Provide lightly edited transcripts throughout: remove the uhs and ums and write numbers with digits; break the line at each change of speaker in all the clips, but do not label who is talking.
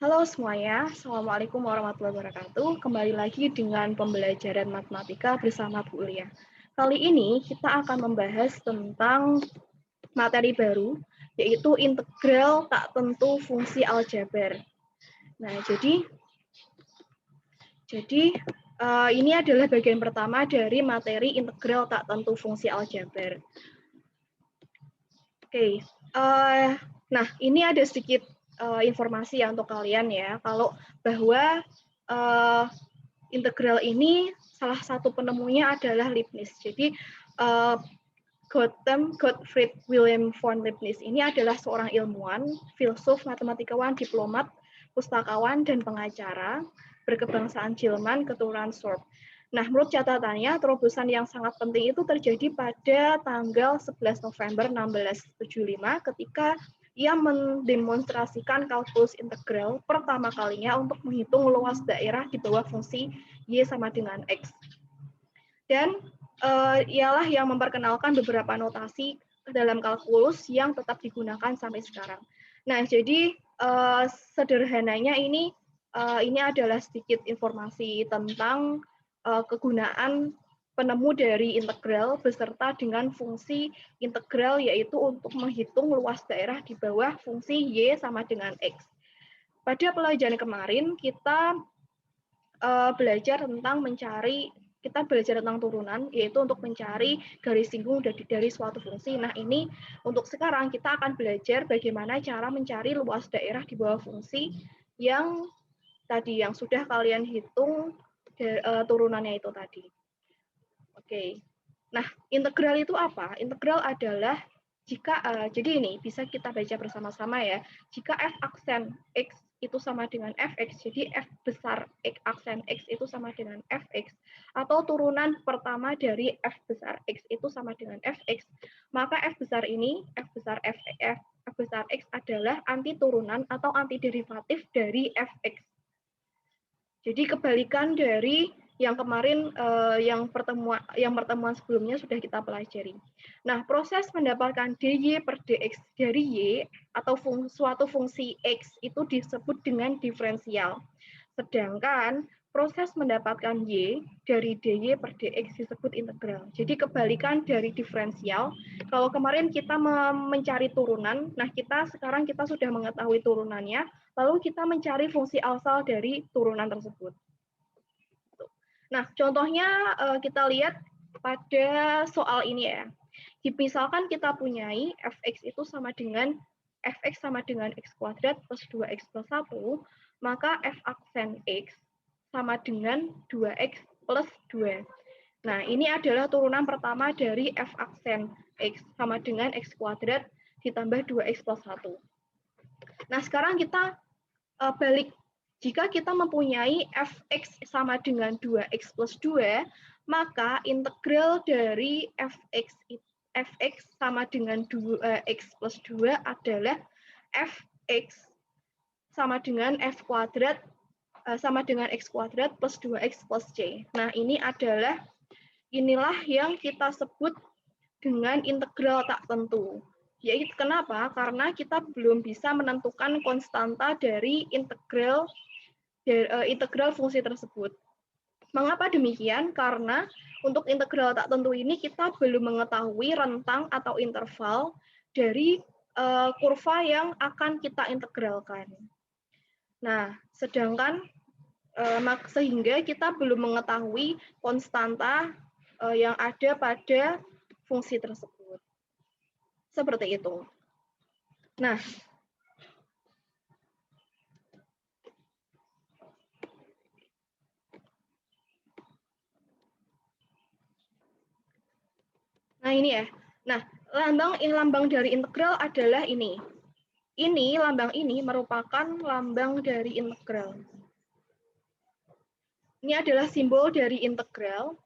Halo semuanya, Assalamualaikum warahmatullahi wabarakatuh. Kembali lagi dengan pembelajaran matematika bersama Bu Ulia. Kali ini kita akan membahas tentang materi baru, yaitu integral tak tentu fungsi aljabar. Nah, jadi ini adalah bagian pertama dari materi integral tak tentu fungsi aljabar. Oke, nah ini ada sedikit informasi ya untuk kalian ya, kalau bahwa integral ini salah satu penemunya adalah Leibniz. Jadi Gottfried Wilhelm von Leibniz ini adalah seorang ilmuwan, filsuf, matematikawan, diplomat, pustakawan, dan pengacara berkebangsaan Jerman keturunan Sorb. Nah, menurut catatannya, terobosan yang sangat penting itu terjadi pada tanggal 11 November 1675 ketika ia mendemonstrasikan kalkulus integral pertama kalinya untuk menghitung luas daerah di bawah fungsi Y sama dengan X. Dan ialah yang memperkenalkan beberapa notasi dalam kalkulus yang tetap digunakan sampai sekarang. Nah, jadi sederhananya ini adalah sedikit informasi tentang kegunaan penemu dari integral beserta dengan fungsi integral, yaitu untuk menghitung luas daerah di bawah fungsi Y sama dengan X. Pada pelajaran kemarin kita belajar tentang turunan, yaitu untuk mencari garis singgung dari suatu fungsi. Nah, ini untuk sekarang kita akan belajar bagaimana cara mencari luas daerah di bawah fungsi yang tadi yang sudah kalian hitung turunannya itu tadi. Oke. Nah, integral itu apa? Integral adalah jika jadi ini bisa kita baca bersama-sama ya. Jika f aksen x itu sama dengan fx, jadi f besar x aksen x itu sama dengan fx, atau turunan pertama dari f besar x itu sama dengan fx, maka f besar ini, f besar x adalah anti turunan atau anti derivatif dari fx. Jadi kebalikan dari yang kemarin yang pertemuan sebelumnya sudah kita pelajari. Nah, proses mendapatkan dy per dx dari y atau suatu fungsi x itu disebut dengan diferensial. Sedangkan proses mendapatkan y dari dy per dx disebut integral. Jadi kebalikan dari diferensial. Kalau kemarin kita mencari turunan, nah sekarang kita sudah mengetahui turunannya, lalu kita mencari fungsi asal dari turunan tersebut. Nah, contohnya kita lihat pada soal ini ya. Misalkan kita punyai fx itu sama dengan fx sama dengan x kuadrat plus 2x plus 1, maka f aksen x sama dengan 2x plus 2. Nah, ini adalah turunan pertama dari f aksen x sama dengan x kuadrat ditambah 2x plus 1. Nah, sekarang kita balik. Jika kita mempunyai fx sama dengan 2x plus 2, maka integral dari fx sama dengan 2x plus 2 adalah fx sama dengan f kuadrat sama dengan x kuadrat plus 2x plus c. Nah, inilah yang kita sebut dengan integral tak tentu. Yaitu kenapa? Karena kita belum bisa menentukan konstanta dari integral fungsi tersebut. Mengapa demikian? Karena untuk integral tak tentu ini kita belum mengetahui rentang atau interval dari kurva yang akan kita integralkan. Nah, sehingga kita belum mengetahui konstanta yang ada pada fungsi tersebut. Seperti itu. Nah, ini ya. Nah, lambang dari integral adalah ini. Lambang ini merupakan lambang dari integral. Ini adalah simbol dari integral.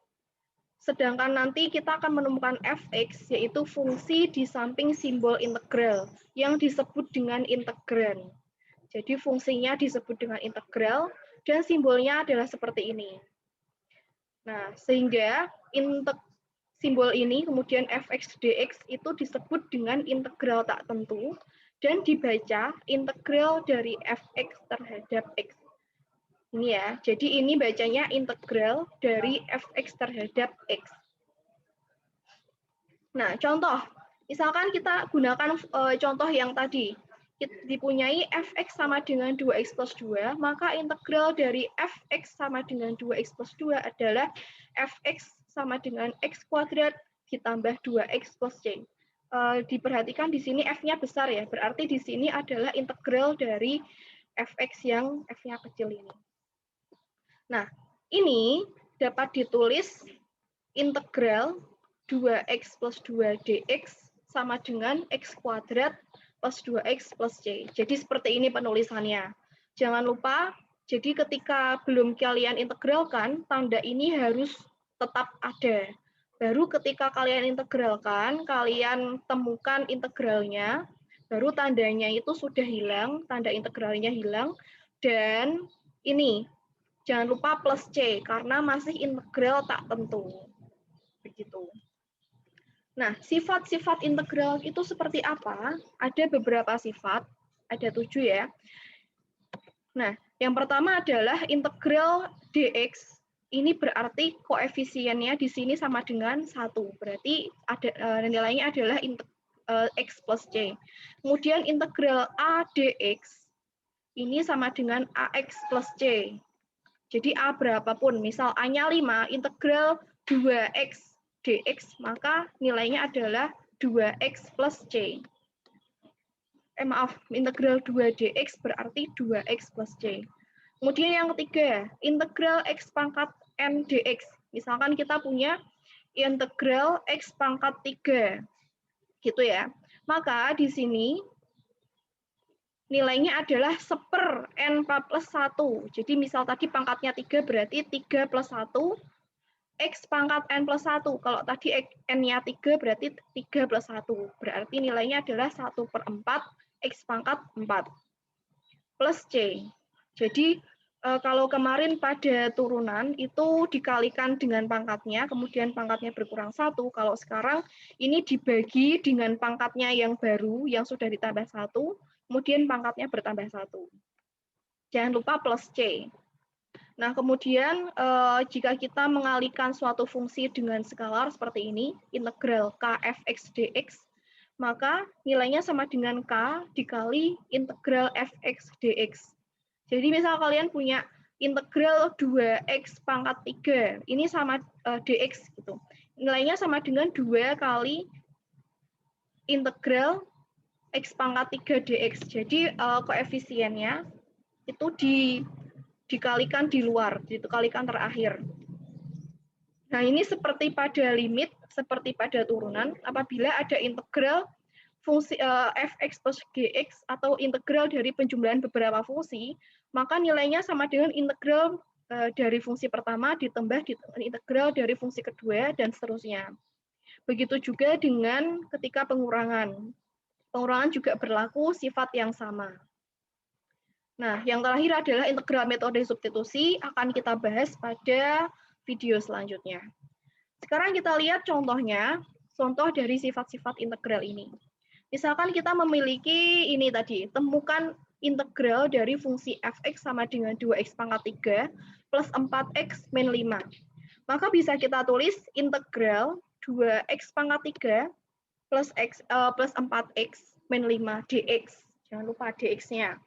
Sedangkan nanti kita akan menemukan fx, yaitu fungsi di samping simbol integral, yang disebut dengan integran. Jadi fungsinya disebut dengan integral, dan simbolnya adalah seperti ini. Nah, sehingga simbol ini, kemudian fx dx itu disebut dengan integral tak tentu, dan dibaca integral dari fx terhadap x. Ini ya, jadi ini bacanya integral dari fx terhadap x. Nah, contoh, misalkan kita gunakan contoh yang tadi, dipunyai fx sama dengan 2x plus 2, maka integral dari fx sama dengan 2x plus 2 adalah fx sama dengan x kuadrat ditambah 2x plus c. Diperhatikan di sini f-nya besar ya, berarti di sini adalah integral dari fx yang f-nya kecil ini. Nah, ini dapat ditulis integral 2x plus 2 dx sama dengan x kuadrat plus 2x plus c. Jadi seperti ini penulisannya. Jangan lupa, jadi ketika belum kalian integralkan, tanda ini harus tetap ada. Baru ketika kalian integralkan, kalian temukan integralnya, baru tandanya itu sudah hilang, tanda integralnya hilang, dan ini, jangan lupa plus C, karena masih integral tak tentu. Begitu. Nah, sifat-sifat integral itu seperti apa? Ada beberapa sifat, ada 7 ya. Nah, yang pertama adalah integral dx. Ini berarti koefisiennya di sini sama dengan 1. Berarti ada nilainya adalah x plus c. Kemudian integral a dx ini sama dengan ax plus c. Jadi a berapapun, misal a-nya 5, integral 2x dx, maka nilainya adalah 2x plus c. Maaf, integral 2 dx berarti 2x plus c. Kemudian yang ketiga, integral x pangkat n dx. Misalkan kita punya integral x pangkat 3, gitu ya. Maka di sini nilainya adalah 1/n 4 plus 1. Jadi misal tadi pangkatnya 3 berarti 3 plus 1, x pangkat n plus 1. Kalau tadi n-nya 3 berarti 3 plus 1. Berarti nilainya adalah 1/4 x pangkat 4 plus c. Jadi kalau kemarin pada turunan itu dikalikan dengan pangkatnya, kemudian pangkatnya berkurang 1. Kalau sekarang ini dibagi dengan pangkatnya yang baru, yang sudah ditambah 1, kemudian pangkatnya bertambah 1. Jangan lupa plus C. Nah, kemudian jika kita mengalihkan suatu fungsi dengan skalar seperti ini, integral k fx dx, maka nilainya sama dengan k dikali integral fx dx. Jadi misal kalian punya integral 2x pangkat 3, ini sama dx gitu. Nilainya sama dengan 2 kali integral x pangkat 3 dx. Jadi koefisiennya itu dikalikan di luar, dikalikan terakhir. Nah, ini seperti pada limit, seperti pada turunan, apabila ada integral fungsi fx plus gx atau integral dari penjumlahan beberapa fungsi, maka nilainya sama dengan integral dari fungsi pertama ditambah integral dari fungsi kedua, dan seterusnya. Begitu juga dengan ketika pengurangan. Pengurangan juga berlaku sifat yang sama. Nah, yang terakhir adalah integral metode substitusi, akan kita bahas pada video selanjutnya. Sekarang kita lihat contohnya, contoh dari sifat-sifat integral ini. Misalkan kita memiliki ini tadi, temukan integral dari fungsi fx sama dengan 2x pangkat 3 plus 4x min 5. Maka bisa kita tulis integral 2x pangkat 3 plus 4x min 5 dx. Jangan lupa dx-nya.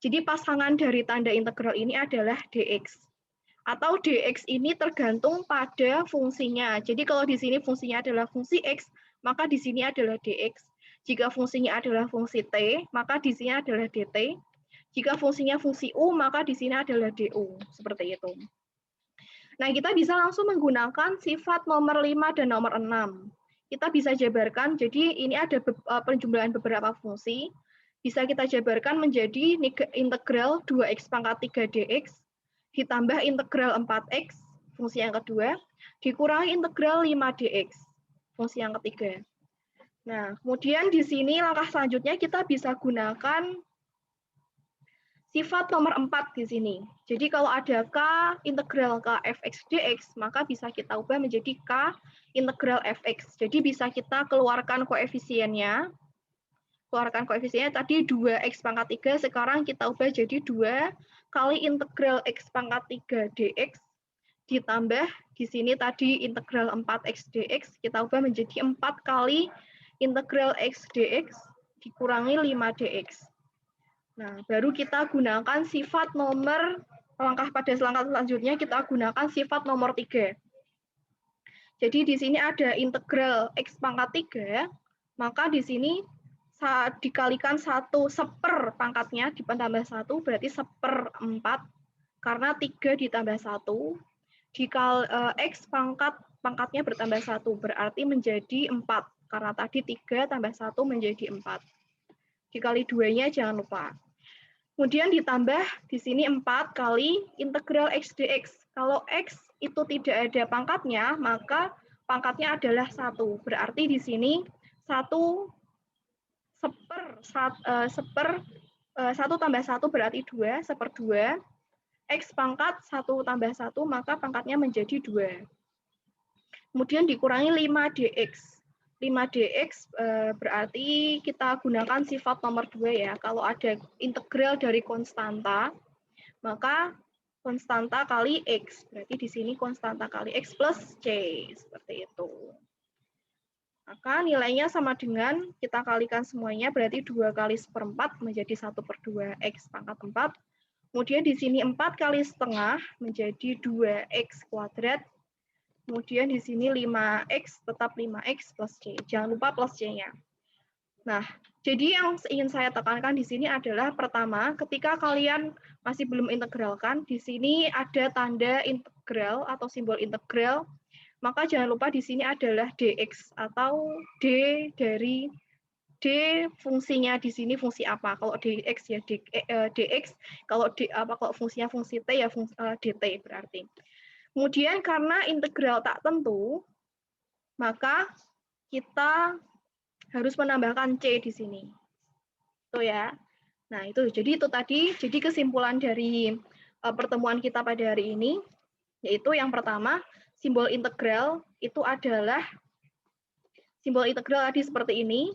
Jadi pasangan dari tanda integral ini adalah dx. Atau dx ini tergantung pada fungsinya. Jadi kalau di sini fungsinya adalah fungsi x, maka di sini adalah dx. Jika fungsinya adalah fungsi t, maka di sini adalah dt. Jika fungsinya fungsi u, maka di sini adalah du. Seperti itu. Nah, kita bisa langsung menggunakan sifat nomor 5 dan nomor 6. Kita bisa jabarkan, jadi ini ada penjumlahan beberapa fungsi. Bisa kita jabarkan menjadi integral 2x pangkat 3 dx, ditambah integral 4x, fungsi yang kedua, dikurangi integral 5 dx, fungsi yang ketiga. Nah, kemudian di sini langkah selanjutnya kita bisa gunakan sifat nomor 4 di sini. Jadi kalau ada k integral k fx dx, maka bisa kita ubah menjadi k integral fx. Jadi bisa kita keluarkan koefisiennya. keluarkan koefisiennya tadi 2x pangkat 3, sekarang kita ubah jadi 2 kali integral x pangkat 3 dx, ditambah di sini tadi integral 4x dx, kita ubah menjadi 4 kali integral x dx, dikurangi 5 dx. Nah, baru kita gunakan sifat nomor, langkah selanjutnya kita gunakan sifat nomor 3. Jadi di sini ada integral x pangkat 3, maka di sini dikalikan 1 seper pangkatnya ditambah 1 berarti 1/4, karena 3 ditambah 1 x pangkatnya bertambah 1 berarti menjadi 4, karena tadi 3 tambah 1 menjadi 4. Dikali 2-nya jangan lupa. Kemudian ditambah di sini 4 kali integral x dx. Kalau x itu tidak ada pangkatnya, maka pangkatnya adalah 1. Berarti di sini 1 tambah 1 berarti 2, 1/2. X pangkat 1 tambah 1, maka pangkatnya menjadi 2. Kemudian dikurangi 5 dx. 5 dx berarti kita gunakan sifat nomor 2 ya. Kalau ada integral dari konstanta, maka konstanta kali x. Berarti di sini konstanta kali x plus c. Seperti itu. Maka nilainya sama dengan kita kalikan semuanya, berarti 2 kali 1/4 menjadi 1/2 x pangkat 4. Kemudian di sini 4 kali setengah menjadi 2x kuadrat. Kemudian di sini 5x, tetap 5x plus c. Jangan lupa plus c-nya. Nah, jadi yang ingin saya tekankan di sini adalah pertama, ketika kalian masih belum integralkan, di sini ada tanda integral atau simbol integral, maka jangan lupa di sini adalah dx atau d dari d fungsinya di sini fungsi apa? Kalau dx ya dx, kalau fungsinya fungsi t ya dt berarti. Kemudian karena integral tak tentu, maka kita harus menambahkan c di sini. Itu ya. Nah, itu jadi itu tadi, jadi kesimpulan dari pertemuan kita pada hari ini, yaitu yang pertama, simbol integral itu adalah simbol integral tadi seperti ini.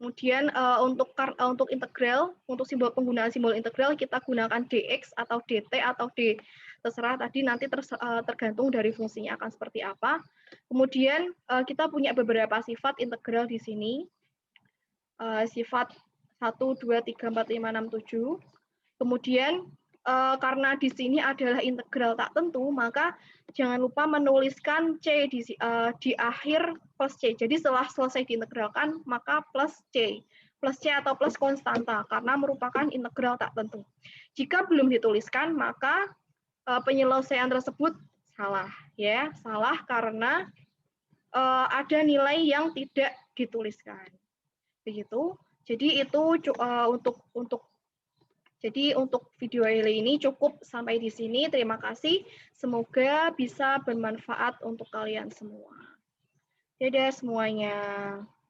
Kemudian untuk integral, untuk penggunaan simbol integral kita gunakan dx atau dt atau d, terserah tadi nanti tergantung dari fungsinya akan seperti apa. Kemudian kita punya beberapa sifat integral di sini. Sifat 1, 2, 3, 4, 5, 6, 7. Kemudian karena di sini adalah integral tak tentu, maka jangan lupa menuliskan C di akhir plus C. Jadi setelah selesai diintegralkan, maka plus C. Plus C atau plus konstanta, karena merupakan integral tak tentu. Jika belum dituliskan, maka penyelesaian tersebut salah. Ya, salah karena ada nilai yang tidak dituliskan. Begitu. Jadi itu untuk video ini cukup sampai di sini. Terima kasih. Semoga bisa bermanfaat untuk kalian semua. Dadah semuanya.